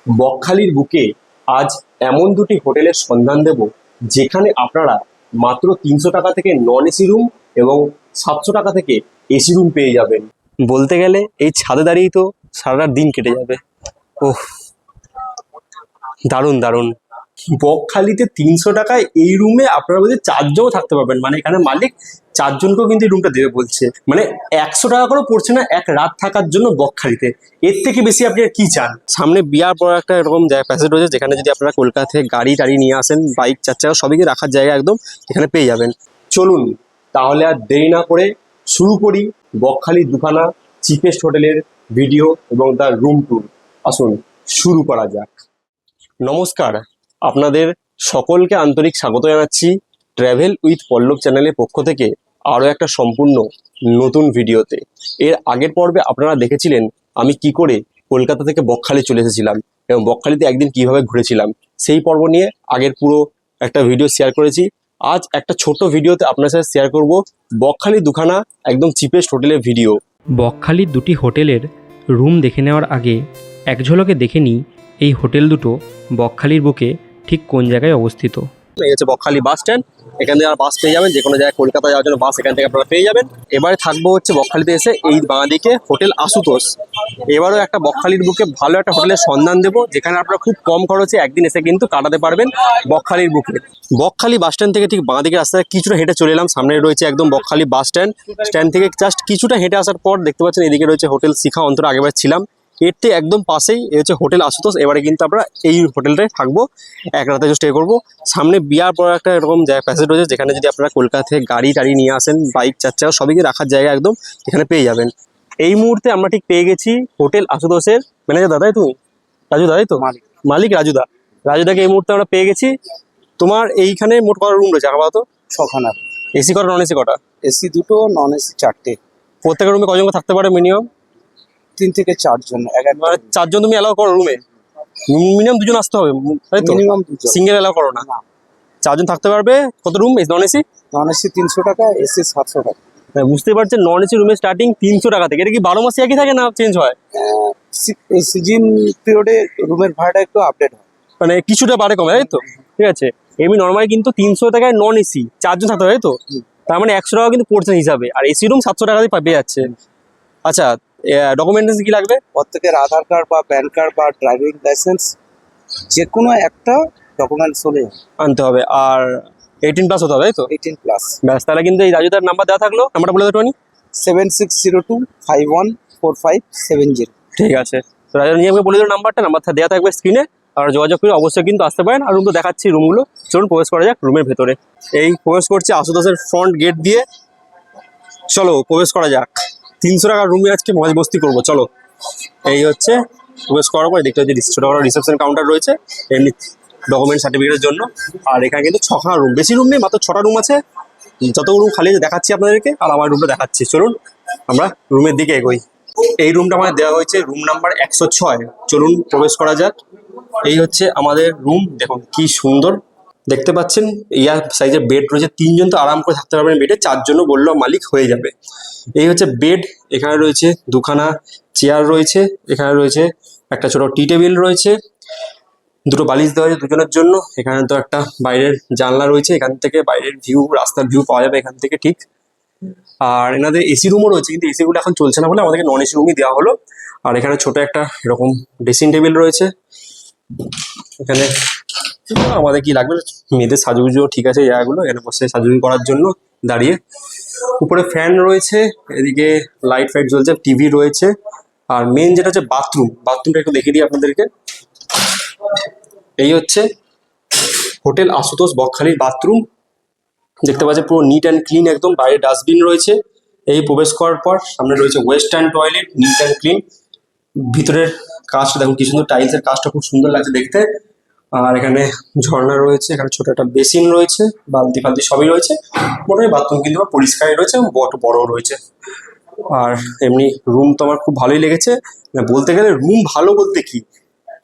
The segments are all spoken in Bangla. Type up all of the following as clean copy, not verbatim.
বকখালির বুকে আজ এমন দুটি হোটেলের সন্ধান দেব যেখানে আপনারা মাত্র 300 টাকা থেকে নন এসি রুম এবং 700 টাকা থেকে এসি রুম পেয়ে যাবেন। বলতে গেলে এই ছাদে দাঁড়িয়েই তো সারা দিন কেটে যাবে। ওহ, দারুণ দারুণ। বকখালিতে 300 টাকায় এই রুমে আপনারা বলছে 4জন থাকতে পারবেন, মানে এখানে মালিক 4জনকেও কিন্তু এই রুমটা দেবে বলছে। মানে 100 টাকা করে পড়ছে না এক রাত থাকার জন্য বকখালিতে। এর থেকে বেশি আপনি আর কি চান? সামনে বিয়ার পর একটা এরকম প্যাসেজ রয়েছে যেখানে যদি আপনারা কলকাতা থেকে গাড়ি টাড়ি নিয়ে আসেন, বাইক 4 চাকা সবই রাখার জায়গা একদম এখানে পেয়ে যাবেন। চলুন তাহলে আর দেরি না করে শুরু করি বকখালির দুখানা চিপেস্ট হোটেলের ভিডিও এবং তার রুম ট্যুর। আসুন শুরু করা যাক। নমস্কার, আপনাদের সকলকে আন্তরিক স্বাগত জানাচ্ছি ট্র্যাভেল উইথ পল্লব চ্যানেলের পক্ষ থেকে আরও একটা সম্পূর্ণ নতুন ভিডিওতে। এর আগের পর্বে আপনারা দেখেছিলেন আমি কি করে কলকাতা থেকে বকখালি চলে এসেছিলাম এবং বকখালিতে একদিন কিভাবে ঘুরেছিলাম, সেই পর্ব নিয়ে আগের পুরো একটা ভিডিও শেয়ার করেছি। আজ একটা ছোট ভিডিওতে আপনার সাথে শেয়ার করব বকখালি দুখানা একদম চিপেস্ট হোটেলের ভিডিও। বকখালির দুটি হোটেলের রুম দেখে নেওয়ার আগে এক ঝলকে দেখে নিই এই হোটেল দুটো বকখালির বুকে ঠিক কোন জায়গায় অবস্থিত। এই হচ্ছে বকখালি বাস স্ট্যান্ড, এখান থেকে আর বাস পেয়ে যাবেন, যে কোনো জায়গায় কলকাতা যাওয়ার জন্য বাস এখান থেকে আপনারা পেয়ে যাবেন। এবারে থাকবো হচ্ছে বকখালিতে এসে এই বাঁদিকে হোটেল আশুতোষ। এবারও একটা বকখালির বুকে ভালো একটা হোটেলের সন্ধান দেবো যেখানে আপনারা খুব কম খরচে একদিন এসে কিন্তু কাটাতে পারবেন বকখালির বুকে। বকখালি বাস স্ট্যান্ড থেকে ঠিক বাঁদিকে রাস্তায় কিছুটা হেঁটে চলে এলাম, সামনে রয়েছে একদম বকখালি বাস স্ট্যান্ড। স্ট্যান্ড থেকে জাস্ট কিছুটা হেঁটে আসার পর দেখতে পাচ্ছেন এদিকে রয়েছে হোটেল শিখা অন্তর, আগেবার ছিলাম এর থেকে একদম পাশেই এই হচ্ছে হোটেল আশুতোষ। এবারে কিন্তু আমরা এই হোটেলটায় থাকবো, এক রাতে স্টে করবো। সামনে বিয়ার পর একটা এরকম প্যাসেজ রয়েছে যেখানে যদি আপনারা কলকাতা থেকে গাড়ি টাড়ি নিয়ে আসেন, বাইক 4 চাকা সবই রাখার জায়গা একদম এখানে পেয়ে যাবেন। এই মুহূর্তে আমরা ঠিক পেয়ে গেছি হোটেল আশুতোষের ম্যানেজার দাদাই, তুমি রাজু দাদাই তো মালিক রাজুদা। রাজুদাকে এই মুহূর্তে আমরা পেয়ে গেছি। তোমার এইখানে মোট কটা রুম রয়েছে আপাতত? 6খানা। এসি কটা নন এসি কটা? এসি 2টো, নন এসি 4টে। প্রত্যেকের রুমে কজন থাকতে পারে মিনিমাম? 3 থেকে 4 জন। মানে 4জন তুমি অ্যালাউ করো রুমে? মিনিমাম 2জন আসতে হবে তাই তো? মিনিমাম 2 জন। সিঙ্গেল অ্যালাউ করো না? 4জন থাকতে পারবে। কত room non AC? Non AC 300 টাকা, এসি 700 টাকা। বুঝতে পারছেন, নন এসি রুমের স্টার্টিং 300 টাকা থেকে। এটা কি 12 মাসে একই থাকে না চেঞ্জ হয়? এই সিজন পিরিয়ডে রুমের ভাড়াটা একটু আপডেট হয়, মানে কিছুটা বাড়ে কমে তাই তো? ঠিক আছে। এমনি নর্মালি কিন্তু 300 টাকায় নন এসি 4জন থাকতে হবে তাই তো? তার মানে 100 টাকা কিন্তু পড়ছে হিসাবে, আর এসি রুম 700 টাকা দিয়ে পেয়ে যাচ্ছে। আচ্ছা, ডকুমেন্টেশন কি লাগবে? প্রত্যেকের আধার কার্ড বা প্যান কার্ড বা ড্রাইভিং লাইসেন্স যে কোনো একটা ডকুমেন্টস হলে আনতে হবে, আর 18+ হতে হবে তাই তো? 18+। ব্যাস, তাহলে কিন্তু এই রাজুদার নাম্বার দেওয়া থাকলো, নাম্বারটা বলে দেবো। 7602514570। ঠিক আছে, তো রাজা নিয়ে আমাকে বলে দিল নাম্বারটা দেওয়া থাকবে স্ক্রিনে, আর যোগাযোগ করে অবশ্যই কিন্তু আসতে পারেন। আর রুম তো দেখাচ্ছি রুমগুলো, চলুন প্রবেশ করা যাক রুমের ভেতরে। এই প্রবেশ করছে আশুতোষের ফ্রন্ট গেট দিয়ে, চলো প্রবেশ করা যাক। 300 টাকার রুমে আজকে মজ মস্তি করবো, চলো। এই হচ্ছে প্রবেশ করার পর দেখতে হচ্ছে ছোটো বড় রিসেপশন কাউন্টার রয়েছে এমনি ডকুমেন্ট সার্টিফিকেটের জন্য। আর এখানে কিন্তু 6খানা রুম, বেশি রুম নেই, মাত্র 6টা রুম আছে। যতগুলো রুম খালি দেখাচ্ছি আপনাদেরকে, আর আমার রুমটা দেখাচ্ছি। চলুন আমরা রুমের দিকে এগোই। এই রুমটা আমাদের দেওয়া হয়েছে রুম নাম্বার 106। চলুন প্রবেশ করা যাক। এই হচ্ছে আমাদের রুম, দেখুন কি সুন্দর দেখতে পাচ্ছেন। ইয়ার সাইজের বেড রয়েছে, 3জন তো আরাম করে থাকতে পারবেন বেডে, 4জনও বললেও মালিক হয়ে যাবে। এই হচ্ছে বেড, এখানে রয়েছে দুখানা চেয়ার রয়েছে, এখানে রয়েছে একটা ছোট টি টেবিল রয়েছে, 2টো বালিশ দেওয়া হয়েছে 2জনের জন্য। এখানে তো একটা বাইরের জানলা রয়েছে, এখান থেকে বাইরের ভিউ, রাস্তার ভিউ পাওয়া যাবে এখান থেকে ঠিক। আর এনাদের এসি রুমও রয়েছে, কিন্তু এসিগুলো এখন চলছে না বলে আমাদেরকে নন এসি রুমই দেওয়া হলো। আর এখানে ছোট একটা এরকম ড্রেসিং টেবিল রয়েছে। এখানে আমাদের কি লাগবে, মেয়েদের সাজুগুজো ঠিক আছে জায়গাগুলো, এখানে বসে সাজুগুজু করার জন্য দাঁড়িয়ে। উপরে ফ্যান রয়েছে, এদিকে লাইট ফাইট জ্বলছে, টিভি রয়েছে। আর মেন যেটা হচ্ছে বাথরুমটা একটু দেখিয়ে দিই আপনাদেরকে। এই হচ্ছে হোটেল আশুতোষ বকখালির বাথরুম, দেখতে পাচ্ছেন পুরো নিট অ্যান্ড ক্লিন একদম। বাইরে ডাস্টবিন রয়েছে। এই প্রবেশ করার পর সামনে রয়েছে western toilet, neat and clean. ভিতরের কাজটা দেখুন কি সুন্দর, টাইলসের কাজটা খুব সুন্দর লাগছে দেখতে। আর এখানে ঝর্ণা রয়েছে, এখানে ছোট একটা বেসিন রয়েছে, বালতি ফালতি সবই রয়েছে। মোটামুটি বাথরুম কিন্তু পরিষ্কারই রয়েছে এবং বড় রয়েছে। আর এমনি রুম তো আমার খুব ভালোই লেগেছে। বলতে গেলে রুম ভালো বলতে কি,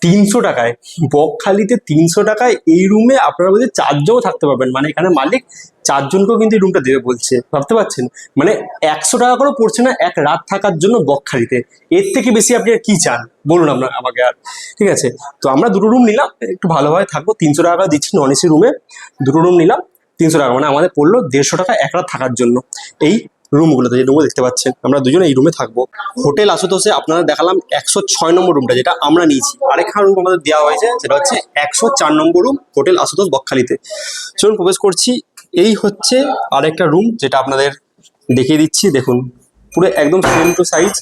300 টাকায়, বকখালিতে 300 টাকায় এই রুমে আপনারা বলছে 4জনও থাকতে পারবেন। মানে এখানে মালিক 4জনকেও কিন্তু এই রুমটা দেবে বলছে, ভাবতে পারছেন? মানে 100 টাকা করেও পড়ছে না এক রাত থাকার জন্য বকখালিতে। এর থেকে বেশি আপনি আর কি চান বলুন আপনার আমাকে আর। ঠিক আছে, তো আমরা দুটো রুম নিলাম, একটু ভালোভাবে থাকবো। 300 টাকা দিচ্ছি নন এসি রুমে, দুটো রুম নিলাম 300 টাকা, মানে আমাদের পড়লো 150 টাকা এক রাত থাকার জন্য। এই রুমগুলোতে, যে রুমগুলো দেখতে পাচ্ছেন, আমরা দুজনে এই রুমে থাকবো। হোটেল আশুতোষে আপনারা দেখালাম 106 নম্বর রুমটা, যেটা আমরা নিয়েছি। আরেকটা রুম আমাদের দেওয়া হয়েছে, সেটা হচ্ছে 104 নম্বর রুম, হোটেল আশুতোষ বকখালিতে। চলুন প্রবেশ করছি। এই হচ্ছে আরেকটা রুম, যেটা আপনাদের দেখিয়ে দিচ্ছি। দেখুন, পুরো একদম সেম টু সাইজ,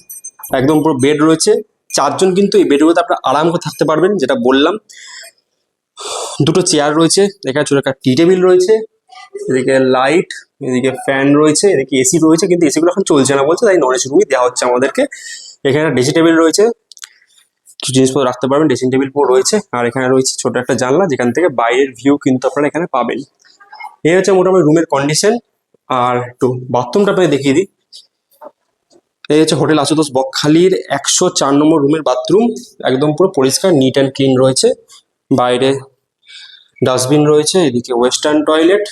একদম পুরো বেড রয়েছে। 4জন কিন্তু এই বেডগুলোতে আপনারা আরাম করে থাকতে পারবেন, যেটা বললাম। দুটো চেয়ার রয়েছে, এখানে ছোট একটা টি টেবিল রয়েছে, এদিকে লাইট, এদিকে ফ্যান রয়েছে, এদিকে এসি রয়েছে, কিন্তু এসিগুলো এখন চলছে না বলছে, তাই নন এসি রুমই দেওয়া হচ্ছে আমাদেরকে। এখানে ড্রেসিং টেবিল রয়েছে, কিছু জিনিসপত্র রাখতে পারবেন, ড্রেসিং টেবিল রয়েছে। আর এখানে রয়েছে ছোট একটা জানলা, যেখান থেকে বাইরের ভিউ কিন্তু আপনারা এখানে পাবেন। এই হচ্ছে মোটামুটি রুমের কন্ডিশন। আর একটু বাথরুমটা আপনাদের দেখিয়ে দিই। এই হচ্ছে হোটেল আশুতোষ বকখালির 104 নম্বর রুমের বাথরুম, একদম পুরো পরিষ্কার, নিট অ্যান্ড ক্লিন রয়েছে। বাইরে ডাস্টবিন রয়েছে, এদিকে ওয়েস্টার্ন টয়লেট,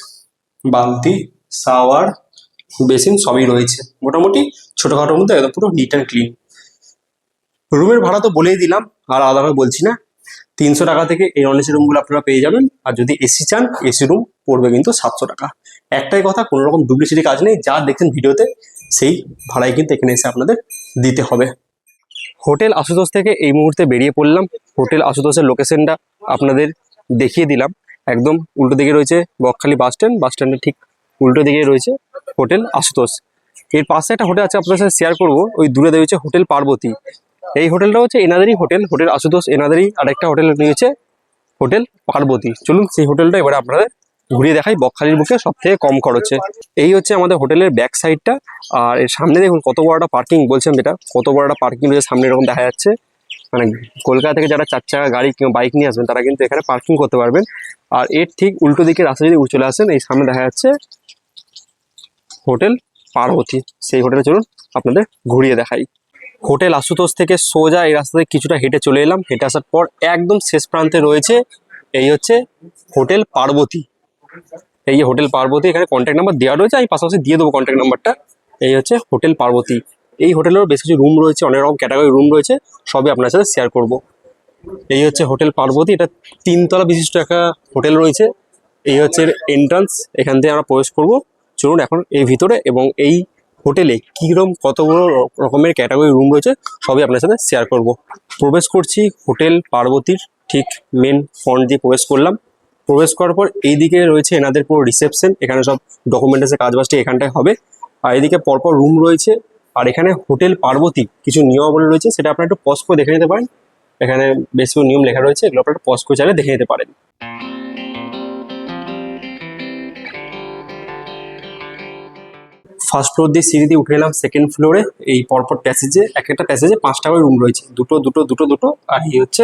বালতি, শাওয়ার, বেসিন সবই রয়েছে। মোটামুটি ছোটখাটোর মধ্যে একদম পুরো নিট অ্যান্ড ক্লিন। রুমের ভাড়া তো বলেই দিলাম, আর আলাদাভাবে বলছি না। 300 টাকা থেকে এই নন এসি রুমগুলো আপনারা পেয়ে যাবেন। আর যদি এসি চান, এসি রুম পড়বে কিন্তু 700 টাকা। একটাই কথা, কোনো রকম ডুপ্লিসিটি কাজ নেই, যা দেখছেন ভিডিওতে সেই ভাড়াই কিন্তু এখানে এসে আপনাদের দিতে হবে। হোটেল আশুতোষ থেকে এই মুহূর্তে বেরিয়ে পড়লাম। হোটেল আশুতোষের লোকেশনটা আপনাদের দেখিয়ে দিলাম। একদম উল্টো দিকে রয়েছে বকখালি বাস স্ট্যান্ড, বাস স্ট্যান্ডের ঠিক উল্টো দিকে রয়েছে হোটেল আশুতোষ। এর পাশে একটা হোটেল আছে, আপনাদের সাথে শেয়ার করবো, ওই দূরে রয়েছে হোটেল পার্বতী। এই হোটেলটা হচ্ছে এনাদেরই হোটেল, হোটেল আশুতোষ এনাদেরই। আরেকটা হোটেল নিয়েছে হোটেল পার্বতী। চলুন সেই হোটেলটা এবারে আপনাদের ঘুরিয়ে দেখাই, বকখালির বুকে সব থেকে কম খরচে। এই হচ্ছে আমাদের হোটেলের ব্যাক সাইডটা। আর এর সামনে দেখুন কত বড় একটা পার্কিং, বলছেন যেটা কত বড় একটা পার্কিং রয়েছে সামনে, এরকম দেখা যাচ্ছে। মানে কলকাতা থেকে যারা 4 চাকা গাড়ি কিংবা বাইক নিয়ে আসবেন, তারা কিন্তু এখানে পার্কিং করতে পারবেন। আর এর ঠিক উল্টো দিকে রাস্তা যদি চলে আসেন, এই সামনে দেখা যাচ্ছে হোটেল পার্বতী। সেই হোটেলে চলুন আপনাদের ঘুরিয়ে দেখাই। হোটেল আশুতোষ থেকে সোজা এই রাস্তাতে কিছুটা হেঁটে চলে এলাম। হেঁটে আসার পর একদম শেষ প্রান্তে রয়েছে এই হচ্ছে হোটেল পার্বতী। এই যে হোটেল পার্বতী, এখানে কন্ট্যাক্ট নাম্বার দেওয়া রয়েছে, আমি পাশাপাশি দিয়ে দেবো কন্ট্যাক্ট নাম্বারটা। এই হচ্ছে হোটেল পার্বতী। এই হোটেলেরও বেশ কিছু রুম রয়েছে, অনেক রকম ক্যাটাগরি রুম রয়েছে, সবই আপনার সাথে শেয়ার করব। এই হচ্ছে হোটেল পার্বতী, এটা 3 তলা বিশিষ্ট একটা হোটেল রয়েছে। এই হচ্ছে এন্ট্রান্স, এখান থেকে আমরা প্রবেশ করব। চলুন এখন এই ভিতরে, এবং এই হোটেলে কীরকম কতগুলো রকমের ক্যাটাগরি রুম রয়েছে সবই আপনার সাথে শেয়ার করব। প্রবেশ করছি হোটেল পার্বতীর ঠিক মেন ফ্রন্ট দিয়ে প্রবেশ করলাম। প্রবেশ করার পর এইদিকে রয়েছে এনাদের পুরো রিসেপশন, এখানে সব ডকুমেন্টেশনের কাজবাজটি এখানটায় হবে। আর এদিকে পরপর রুম রয়েছে। আর এখানে হোটেল পার্বতী কিছু নিয়মাবলী রয়েছে, সেটা আপনারা একটু পজ করে দেখে নিতে পারেন। এখানে বেশ কিছু নিয়ম লেখা রয়েছে, এগুলো আপনারা একটু পজ করে চাইলে দেখে নিতে পারেন। ফার্স্ট ফ্লোর দিয়ে সিঁড়ি দিয়ে উঠে এলাম সেকেন্ড ফ্লোরে। এই পরপর প্যাসেজে, এক একটা প্যাসেজে 5টা করে রুম রয়েছে, দুটো দুটো দুটো দুটো। আর এই হচ্ছে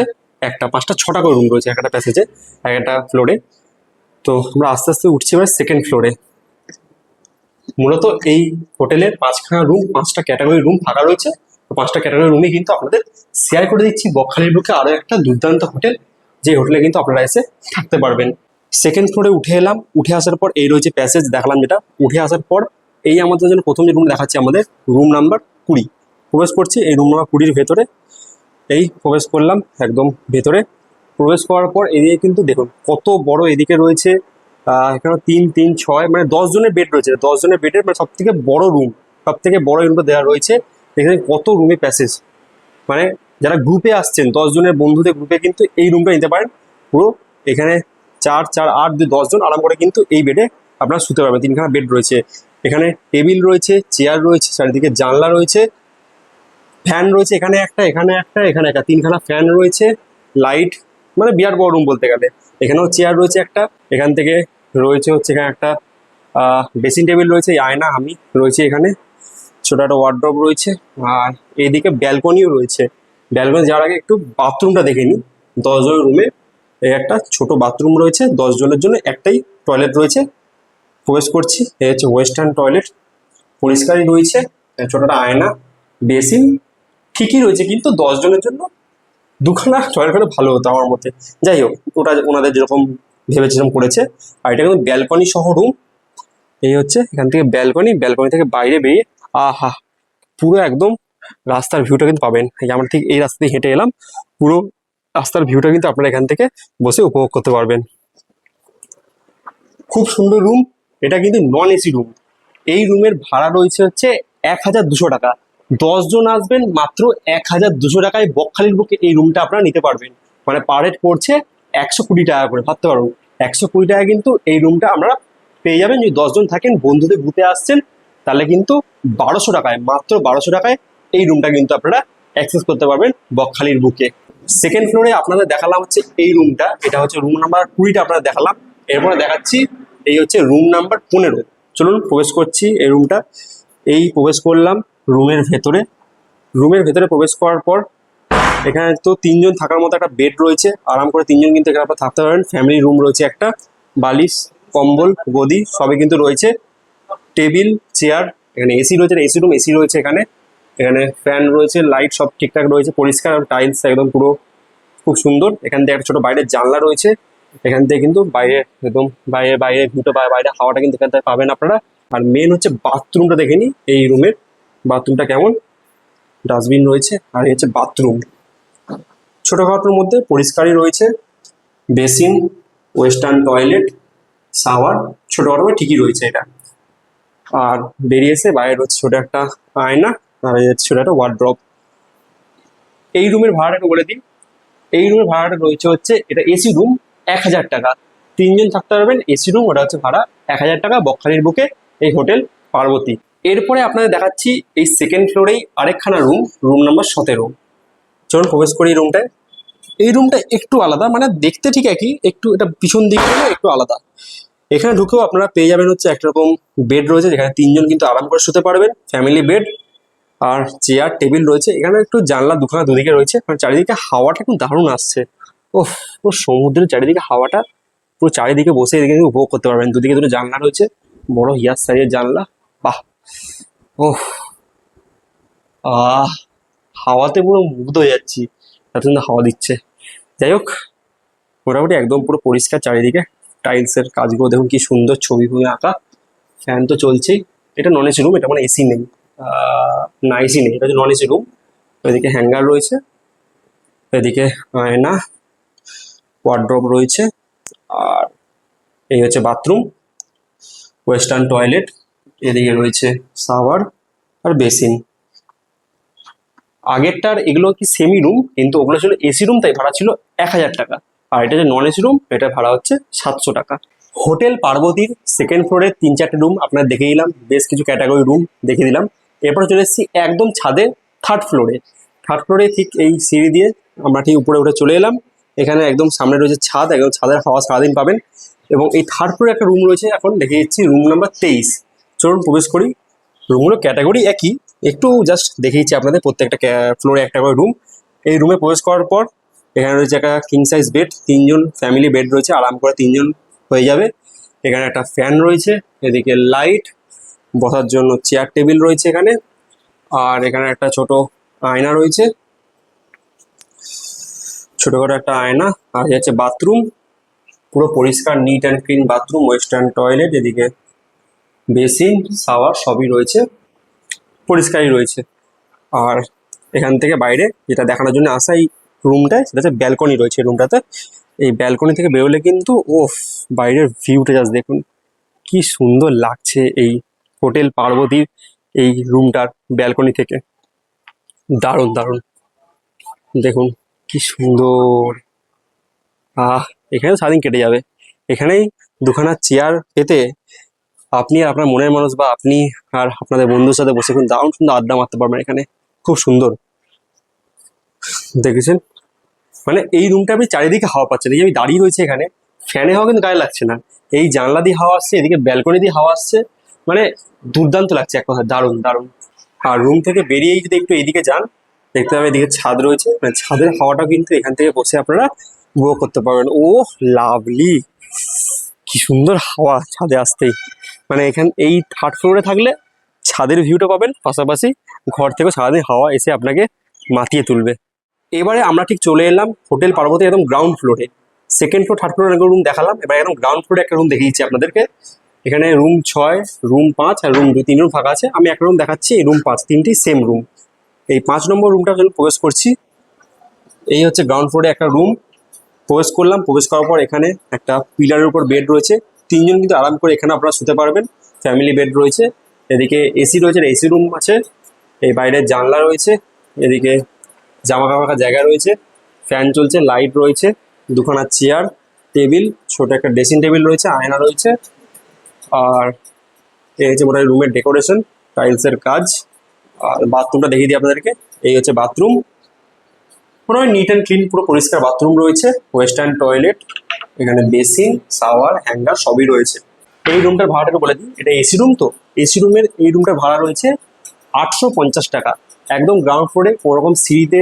একটা 5টা 6টা করে রুম রয়েছে একটা প্যাসেজে, এক একটা ফ্লোরে। তো আমরা আস্তে আস্তে উঠছি এবার সেকেন্ড ফ্লোরে। মূলত এই হোটেলের 5খানা রুম, 5টা ক্যাটাগরি রুম ফাঁকা রয়েছে। তো 5টা ক্যাটাগরি রুমই কিন্তু আপনাদের শেয়ার করে দিচ্ছি। বকখালির বুকে আরও একটা দুর্দান্ত হোটেল, যে হোটেলে কিন্তু আপনারা এসে থাকতে পারবেন। সেকেন্ড ফ্লোরে উঠে এলাম। উঠে আসার পর এই রয়েছে প্যাসেজ, দেখালাম যেটা। উঠে আসার পর এই আমাদের জন্য প্রথম যে রুম দেখাচ্ছি, আমাদের রুম নাম্বার 20। প্রবেশ করছি এই রুম নাম্বার 20-র ভেতরে। এই প্রবেশ করলাম একদম ভেতরে। প্রবেশ করার পর এদিকে কিন্তু দেখুন কত বড় এদিকে রয়েছে। এখানে 3, 3, 6 মানে 10 জনের বেড রয়েছে। 10 জনের বেডের মানে সব থেকে বড় রুম, সব থেকে বড় রুমটা দেওয়া রয়েছে। এখানে কত রুমে প্যাসেজ, মানে যারা গ্রুপে আসছেন 10 জনের বন্ধুদের গ্রুপে কিন্তু এই রুমটা নিতে পারেন। পুরো এখানে 4, 4, 8, 10 জন আরাম করে কিন্তু এই বেডে আপনারা শুতে পারবেন। 3খানা বেড রয়েছে, এখানে টেবিল রয়েছে, চেয়ার রয়েছে, চারিদিকে জানলা রয়েছে, ফ্যান রয়েছে, এখানে একটা, এখানে একটা, এখানে একটা, 3খানা ফ্যান রয়েছে, লাইট, মানে বিরাট বড় রুম বলতে গেলে। এখানেও চেয়ার রয়েছে একটা, এখান থেকে রয়েছে হচ্ছে এখানে একটা ড্রেসিং টেবিল রয়েছে, আয়না আমি রয়েছে এখানে, ছোটো একটা ওয়ার্ড্রপ রয়েছে। আর এইদিকে ব্যালকনিও রয়েছে। ব্যালকনি যাওয়ার আগে একটু বাথরুমটা দেখে নিই। 10 জনের রুমে এই একটা ছোট বাথরুম রয়েছে, 10 জনের জন্য একটাই টয়লেট রয়েছে। প্রবেশ করছি, এই হচ্ছে ওয়েস্টার্ন টয়লেট, পরিষ্কারই রয়েছে। ছোটটা আয়না, বেসিন ঠিকই রয়েছে, কিন্তু 10 জনের জন্য দুখানা টয়লেট হলে ভালো হতো আমার মতে। যাই হোক, ওটা ওনাদের যেরকম ভেবেছে সেরকম করেছে। আর এটা কিন্তু ব্যালকনি সহ রুম। এই হচ্ছে এখান থেকে ব্যালকনি, ব্যালকনি থেকে বাইরে বেরিয়ে আহা, পুরো একদম রাস্তার ভিউটা কিন্তু পাবেন। এই যে আমরা ঠিক এই রাস্তা দিয়ে হেঁটে এলাম, পুরো রাস্তার ভিউটা কিন্তু আপনারা এখান থেকে বসে উপভোগ করতে পারবেন। খুব সুন্দর রুম। এটা কিন্তু নন এসি রুম। এই রুমের ভাড়া রয়েছে হচ্ছে 1200 টাকা। 10 জন আসবেন, মাত্র 1200 টাকায় বকখালির বুকে এই রুমটা আপনারা নিতে পারবেন। মানে পার হেড পড়ছে 120 টাকা করে, ভাবতে পারুন। 120 টাকা কিন্তু এই রুমটা আমরা পেয়ে যাবেন। যদি 10 জন থাকেন, বন্ধুদের ঘুরতে আসছেন, তাহলে কিন্তু 1200 টাকায়, মাত্র 1200 টাকায় এই রুমটা কিন্তু আপনারা অ্যাক্সেস করতে পারবেন বকখালির বুকে। সেকেন্ড ফ্লোরে আপনাদের দেখালাম হচ্ছে এই রুমটা, এটা হচ্ছে রুম নাম্বার 20টা আপনাদের দেখালাম। এরপরে দেখাচ্ছি এই হচ্ছে রুম নাম্বার 15। চলুন প্রবেশ করছি এই রুমটা। এই প্রবেশ করলাম রুমের ভেতরে। রুমের ভেতরে প্রবেশ করার পর এখানে তো 3 জন থাকার মতো একটা বেড রয়েছে। আরাম করে 3 জন কিন্তু এখানে আপনারা থাকতে পারেন। ফ্যামিলি রুম রয়েছে একটা, বালিশ, কম্বল, গদি সবই কিন্তু রয়েছে। টেবিল, চেয়ার, এখানে এসি রয়েছে, এসি রুম, এসি রয়েছে এখানে। এখানে ফ্যান রয়েছে, লাইট সব ঠিকঠাক রয়েছে, পরিষ্কার, টাইলস একদম পুরো খুব সুন্দর। এখান থেকে একটা ছোট বাইরের জানলা রয়েছে। এখান থেকে কিন্তু বাইরে একদম বাইরে বাইরে ভিউটা, বাইরে হাওয়াটা কিন্তু এখান থেকে পাবেন আপনারা। আর মেন হচ্ছে বাথরুমটা দেখে নিই এই রুমের। বাথরুমটা কেমন, ডাস্টবিন রয়েছে, আর এই হচ্ছে বাথরুম। ছোটখাটোর মধ্যে পরিষ্কারই রয়েছে। বেসিন, ওয়েস্টার্ন টয়লেট, শাওয়ার ছোটখাটো ঠিকই রয়েছে এটা। আর বেরিয়ে এসে বাইরে হচ্ছে ছোট একটা আয়না, আর এই হচ্ছে ছোট একটা ওয়ার্ড্রপ। এই রুমের ভাড়াটা একটু বলে দিই। এই রুমের ভাড়াটা রয়েছে হচ্ছে, এটা এসি রুম, 1000 টাকা। 3 জন থাকতে পারবেন, এসি রুম, ওটা হচ্ছে ভাড়া 1000 টাকা, বকখালির বুকে এই হোটেল পার্বতী। এরপরে আপনাদের দেখাচ্ছি এই সেকেন্ড ফ্লোরেই আরেকখানা রুম, রুম নাম্বার 17। চলুন প্রবেশ করি এই রুমটায়। এই রুমটা একটু আলাদা, মানে দেখতে ঠিক একই, একটু এটা পিছন দিকে হলে একটু আলাদা। এখানে ঢুকেও আপনারা পেয়ে যাবেন হচ্ছে একটা রকম বেড রয়েছে, যেখানে 3 জন কিন্তু আরাম করে শুতে পারবেন, ফ্যামিলি বেড। আর চেয়ার টেবিল রয়েছে এখানে, একটু জানলা দুখানা দুদিকে রয়েছে, মানে চারিদিকে হাওয়াটা খুব দারুণ আসছে। ওহ, পুরো সমুদ্রের চারিদিকে হাওয়াটা, পুরো চারিদিকে বসে এদিকে কিন্তু উপভোগ করতে পারবেন। দুদিকে দুটো জানলা রয়েছে, বড় হিয়ার সাইজের জানলা। বাহ, ওহ, আহ, হাওয়াতে পুরো মুগ্ধ হয়ে যাচ্ছি, এত সুন্দর হাওয়া দিচ্ছে। যাই হোক, মোটামুটি একদম পুরো পরিষ্কার চারিদিকে। টাইলসের কাজগুলো দেখুন কি সুন্দর, ছবি ফুবি আঁকা। ফ্যান তো চলছেই। এটা নন এসি রুম, এটা মানে এসি নেই। না, এসি নেই, এটা হচ্ছে নন এসি রুম। এদিকে হ্যাঙ্গার রয়েছে, এদিকে আয়না, ওয়ার্ড্রপ রয়েছে। আর এই হচ্ছে বাথরুম, ওয়েস্টার্ন টয়লেট, এদিকে রয়েছে শাওয়ার আর বেসিন। আগেরটার এগুলো কি সেমি রুম, কিন্তু ওগুলো ছিল এসি রুম, তাই ভাড়া ছিল 1000 টাকা। আর এটা যে নন এসি রুম, এটা ভাড়া হচ্ছে 700 টাকা। হোটেল পার্বতীর সেকেন্ড ফ্লোরে 3-4টে রুম আপনার দেখে দিলাম, বেশ কিছু ক্যাটাগরি রুম দেখে দিলাম। এরপর চলে এসেছি একদম ছাদে, থার্ড ফ্লোরে। থার্ড ফ্লোরে ঠিক এই সিঁড়ি দিয়ে আমরা ঠিক উপরে উঠে চলে এলাম। এখানে একদম সামনে রয়েছে ছাদ, একদম ছাদের হাওয়া সারাদিন পাবেন। এবং এই থার্ড ফ্লোরে একটা রুম রয়েছে, এখন দেখে দিচ্ছি রুম নাম্বার 23। চলুন প্রবেশ করি। রুমগুলো ক্যাটাগরি একই, একটু জাস্ট দেখিয়েছি আপনাদের, প্রত্যেকটা ফ্লোরে একটা করে রুম। এই রুমে প্রবেশ করার পর এখানে রয়েছে একটা কিং সাইজ বেড, 3 জন ফ্যামিলি বেড রয়েছে, আরাম করে 3 জন হয়ে যাবে। এখানে একটা ফ্যান রয়েছে, এদিকে লাইট, বসার জন্য চেয়ার টেবিল রয়েছে এখানে। আর এখানে একটা ছোট আয়না রয়েছে, ছোটখাটো একটা আয়না। আর এই হচ্ছে বাথরুম, পুরো পরিষ্কার neat and clean bathroom, western toilet, এদিকে বেসিন, শাওয়ার সবই রয়েছে, পরিষ্কারই রয়েছে। আর এখান থেকে বাইরে যেটা দেখানোর জন্য আসা এই রুমটায়, সেটা হচ্ছে ব্যালকনি রয়েছে রুমটাতে। এই ব্যালকনি থেকে বেরোলে কিন্তু ওফ, বাইরের ভিউটা জাস্ট দেখুন কি সুন্দর লাগছে এই হোটেল পার্বতীর এই রুমটার ব্যালকনি থেকে। দারুণ দারুণ, দেখুন কি সুন্দর। এখানেও সারাদিন কেটে যাবে। এখানেই দুখানা চেয়ার পেতে আপনি আর আপনার মনের মানুষ, বা আপনি আর আপনাদের বন্ধুর সাথে বসে খুব দারুণ সুন্দর আড্ডা মারতে পারবেন এখানে, খুব সুন্দর। দেখেছেন, মানে এই রুমটা আপনি চারিদিকে হাওয়া পাচ্ছেন। এই যে আমি দাঁড়িয়ে রয়েছে এখানে, ফ্যানে হাওয়া কিন্তু গায়ে লাগছে না, এই জানলা দিয়ে হাওয়া আসছে, এদিকে ব্যালকনি দিয়ে হাওয়া আসছে, মানে দুর্দান্ত লাগছে এক কথা, দারুণ দারুণ। আর রুম থেকে বেরিয়েই যদি একটু এইদিকে যান, দেখতে পাবেন এদিকে ছাদ রয়েছে, মানে ছাদের হাওয়াটা কিন্তু এখান থেকে বসে আপনারা উপভোগ করতে পারবেন। ও লাভলি, কি সুন্দর হাওয়া ছাদে আসতেই। মানে এখান এই থার্ড ফ্লোরে থাকলে ছাদের ভিউটা পাবেন, পাশাপাশি ঘর থেকে সারাদিন হাওয়া এসে আপনাকে মাতিয়ে তুলবে। এবারে আমরা ঠিক চলে এলাম হোটেল পার্বতী একদম গ্রাউন্ড ফ্লোরে। Second floor third floor room দেখালাম, এবার একদম গ্রাউন্ড ফ্লোরে একটা রুম দেখিয়েছি আপনাদেরকে। এখানে রুম 6, রুম 5 আর রুম 2, 3 রুম ফাঁকা আছে। আমি একটা রুম দেখাচ্ছি, এই রুম 5, তিনটি সেম রুম। এই 5 নম্বর রুমটা যখন প্রবেশ করছি, এই হচ্ছে গ্রাউন্ড ফ্লোরে একটা রুম। প্রবেশ করলাম, প্রবেশ করার পর এখানে একটা পিলারের উপর বেড রয়েছে, 3 জন কিন্তু আরাম করে এখানে আপনারা শুতে পারবেন। ফ্যামিলি বেড রয়েছে, এদিকে এসি রয়েছে, এসি রুম আছে, এই বাইরের জানলা রয়েছে, এদিকে জামা কাপড় রাখার জায়গা রয়েছে, ফ্যান চলছে, লাইট রয়েছে, দুখানা চেয়ার, টেবিল, ছোট একটা ড্রেসিং টেবিল রয়েছে, আয়না রয়েছে। আর এই হচ্ছে মোটামুটি রুমের ডেকোরেশন, টাইলসের কাজ। আর বাথরুমটা দেখিয়ে দিই আপনাদেরকে। এই হচ্ছে বাথরুম, মোটামুটি নিট অ্যান্ড ক্লিন, পুরো পরিষ্কার বাথরুম রয়েছে, ওয়েস্টার্ন টয়লেট, এখানে বেসিন, শাওয়ার, হ্যাঙ্গার সবই রয়েছে। এই রুমটার ভাড়াটা বলে দিই, এটা এসি রুম, তো এসি রুমের এই রুমটার ভাড়া রয়েছে 850 টাকা। একদম গ্রাউন্ড ফ্লোরে, কোনো রকম সিঁড়িতে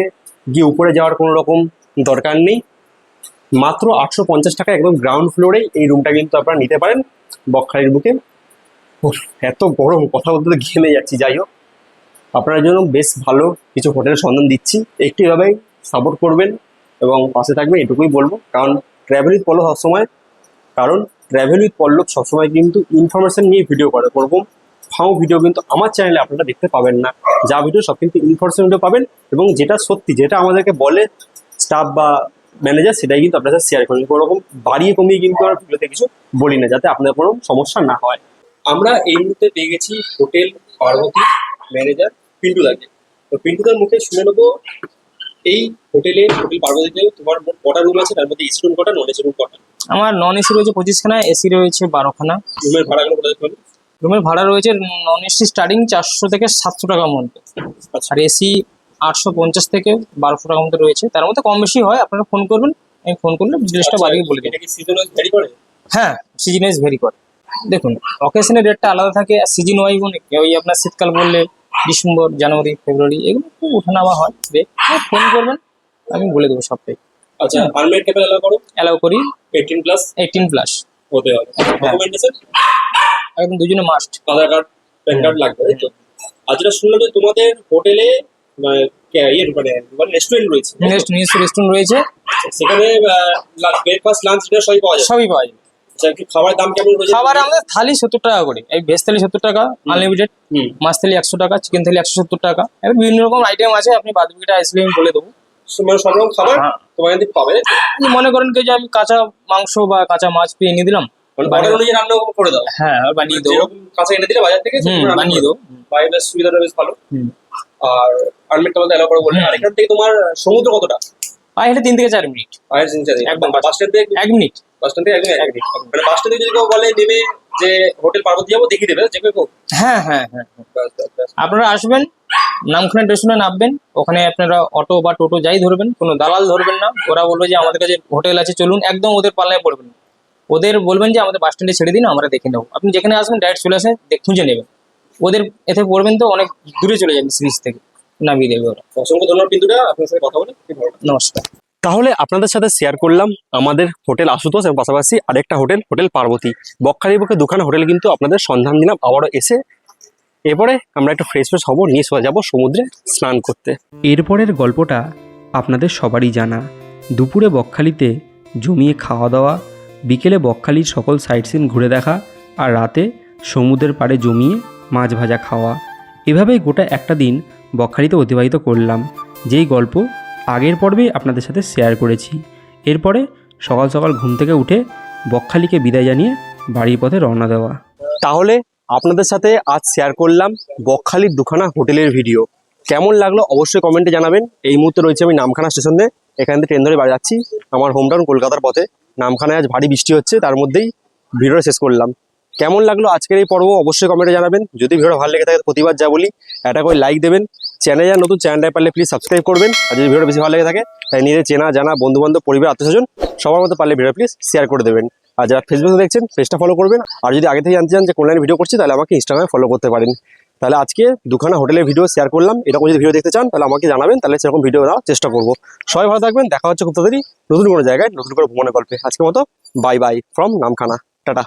গিয়ে উপরে যাওয়ার কোনো রকম দরকার নেই। মাত্র 850 টাকা একদম গ্রাউন্ড ফ্লোরে এই রুমটা কিন্তু আপনারা নিতে পারেন বকখালির বুকে। উফ, এত গরম, কথা বলতে তো ঘেমে যাচ্ছি। যাই হোক, আপনার জন্য বেশ ভালো কিছু হোটেলের সন্ধান দিচ্ছি, একটু এভাবেই সাপোর্ট করবেন এবং পাশে থাকবেন, এটুকুই বলবো। কারণ ট্র্যাভেল উইথ পল্লব সবসময় কিন্তু ইনফরমেশন নিয়ে ভিডিও করে, ওরকম ফাও ভিডিও কিন্তু আমার চ্যানেলে আপনারা দেখতে পাবেন না। যা ভিডিও সব কিন্তু ইনফরমেশন ভিডিও পাবেন, এবং যেটা সত্যি, যেটা আমাদেরকে বলে স্টাফ বা ম্যানেজার, সেটাই কিন্তু আপনার সাথে শেয়ার করেন। ওরকম বাড়িয়ে কমিয়ে কিন্তু আমরা ভিডিওতে কিছু বলি না, যাতে আপনাদের কোনো সমস্যা না হয়। আমরা এই মুহূর্তে পেয়ে গেছি হোটেল পার্বতী ম্যানেজার পিন্টুদাকে। তো পিন্টুদার মুখে শুনে নেবো এই হোটেল পার্বতীতে তোমার মোট কটা রুম আছে, তার মধ্যে এসি রুম কটা, নন এসি রুম কটা? আমার নন এসি রয়েছে 25খানা, এসি রয়েছে 12খানা। রুমের ভাড়াগুলো কোথায় পাবেন? রুমের ভাড়া রয়েছে নন এসি স্টার্টিং 400 থেকে 700 টাকার মধ্যে, আচ্ছা, আর এসি 850 থেকে 1200 টাকার মধ্যে রয়েছে। তার মধ্যে কম বেশি হয়, আপনারা ফোন করবেন, আমি ফোন করলে ডিটেলসটা বাড়িয়ে বলে দেবো। এটা কি সিজন ওয়াইজ ভ্যারি করে? হ্যাঁ, সিজন ওয়াইজ ভেরি করে। দেখুন, অকেশনের রেটটা আলাদা থাকে, আর সিজন ওয়াইজ অনেক। ওই আপনার শীতকাল বললে ডিসেম্বর, জানুয়ারি, ফেব্রুয়ারি এগুলো একটু ওঠানামা হয়। ফোন করবেন, আমি বলে দেবো সবটাই। আচ্ছা, আনমেড ক্যাপেল অ্যালাউ করো? অ্যালাউ করি। 18 প্লাস হতে হবে। ডকুমেন্টেশন একদম দুজনে মাস্ট। আধার কার্ড, প্যান কার্ড লাগবে, তাই তো? আর যেটা শুনলাম যে তোমাদের হোটেলে রেস্টুরেন্ট রয়েছে, নিজস্ব রেস্টুরেন্ট রয়েছে, সেখানে ব্রেকফাস্ট, লাঞ্চ, ডিনার সবই পাওয়া যায়? সবই পাওয়া যায়। আচ্ছা, কি খাবারের দাম কেমন রয়েছে? খাবার আমাদের থালি 70 টাকা করে। এই ভেজ থালি 70 টাকা আনলিমিটেড, মাছ থালি 100 টাকা, চিকেন থালি 170 টাকা। এবার বিভিন্ন রকম আইটেম আছে, আপনি বাদবিটা আসলে আমি বলে দেবো। মানে সব রকম খাবার তোমার এখান থেকে পাবে? আপনি মনে করেন যে আমি কাঁচা মাংস বা কাঁচা মাছ পেয়ে এনে দিলাম, মানে অর্ডার অনুযায়ী রান্না করে দাও? হ্যাঁ, বানিয়ে দেবো। যেরকম কাঁচা এনে দিলে বাজার থেকে বানিয়ে দেবো। বাইরের সুবিধাটা বেশ ভালো। আর আনমেডটা বলতে এলাও করে বললে। আর এখান থেকে তোমার সমুদ্র কতটা? পায়ে হেঁটে 3 থেকে 4 মিনিট। পায়ের সিনচারে একদম বাস স্ট্যান্ড থেকে 1 মিনিট। বাস স্ট্যান্ড থেকে একদম মানে বাস স্ট্যান্ড থেকে যদি কেউ বলে নেমে যে হোটেল পার্বতী যাবো, দেখিয়ে দেবে যে কেউ? হ্যাঁ হ্যাঁ হ্যাঁ, আপনারা আসবেন, নামখানা স্টেশনে নামবেন, ওখানে আপনারা অটো বা টোটো যাই ধরবেন, কোনো দালাল ধরবেন না। ওরা বলবে যে আমাদের কাছে হোটেল আছে চলুন, একদম ওদের পাল্লায় পড়বেন না। ওদের বলবেন যে আমাদের বাস স্ট্যান্ডে ছেড়ে দিন, আমরা দেখে নেবো। আপনি যেখানে আসবেন ডাইরেক্ট চলে আসেন, খুঁজে নেবেন। ওদের এতে পড়বেন তো অনেক দূরে চলে যাবেন, সিরিজ থেকে নামিয়ে দেবে ওরা। অসংখ্য ধন্যবাদ পিন্টুদা, আপনার সাথে কথা বলে খুব ভালো লাগলো। নমস্কার। তাহলে আপনাদের সাথে শেয়ার করলাম আমাদের হোটেল আশুতোষ এবং পাশাপাশি আরেকটা হোটেল পার্বতী। বকখালির বুকে দুখানা হোটেল কিন্তু আপনাদের সন্ধান দিলাম আবারও এসে। এরপরে আমরা একটু ফ্রেশ হবো, নিয়ে সোজা যাবো সমুদ্রে স্নান করতে। এরপরের গল্পটা আপনাদের সবারই জানা। দুপুরে বকখালিতে জমিয়ে খাওয়া দাওয়া, বিকেলে বকখালির সকল সাইট সিন ঘুরে দেখা, আর রাতে সমুদ্রের পাড়ে জমিয়ে মাছ ভাজা খাওয়া। এভাবেই গোটা একটা দিন বকখালিতে অতিবাহিত করলাম, যেই গল্প আগের পর্বেই আপনাদের সাথে শেয়ার করেছি। এরপরে সকাল সকাল ঘুম থেকে উঠে বকখালিকে বিদায় জানিয়ে বাড়ির পথে রওনা দেওয়া। তাহলে আপনাদের সাথে আজ শেয়ার করলাম বকখালির দুখানা হোটেলের ভিডিও। কেমন লাগলো অবশ্যই কমেন্টে জানাবেন। এই মুহূর্তে রয়েছে আমি নামখানা স্টেশনে, এখান থেকে ট্রেন ধরে বাড়ি যাচ্ছি আমার হোমটাউন কলকাতার পথে। নামখানায় আজ ভারী বৃষ্টি হচ্ছে, তার মধ্যেই ভিডিওটা শেষ করলাম। কেমন লাগলো আজকের এই পর্ব অবশ্যই কমেন্টে জানাবেন। যদি ভিডিও ভালো লেগে থাকে প্রতিবার যা বলি, একটা করে লাইক দেবেন। চ্যানেলে যা নতুন, চ্যানেলটায় পারলে প্লিজ সাবস্ক্রাইব করবেন। আর যদি ভিডিও বেশি ভালো লেগে থাকে তাই নিজের চেনা জানা বন্ধুবান্ধব, পরিবার, আত্মীয়স্বজন সবার মতো পারলে ভিডিও প্লিজ শেয়ার করে দেবেন। আর যারা ফেসবুকে দেখছেন পেজটা ফলো করবেন। আর যদি আগে থেকে জানতে চান যে কোন লাইনে ভিডিও করছি, তাহলে আমাকে ইনস্টাগ্রামে ফলো করতে পারেন। তাহলে আজকে দুখানা হোটেলের ভিডিও শেয়ার করলাম। এরকম যদি ভিডিও দেখতে চান তাহলে আমাকে জানাবেন, তাহলে সেরকম ভিডিও দেওয়ার চেষ্টা করবো। সবাই ভালো থাকবেন, দেখা হচ্ছে খুব তাড়াতাড়ি নতুন কোনো জায়গায় নতুন করে ভ্রমণের গল্পে। আজকের মতো bye buy from Namkhana, tata.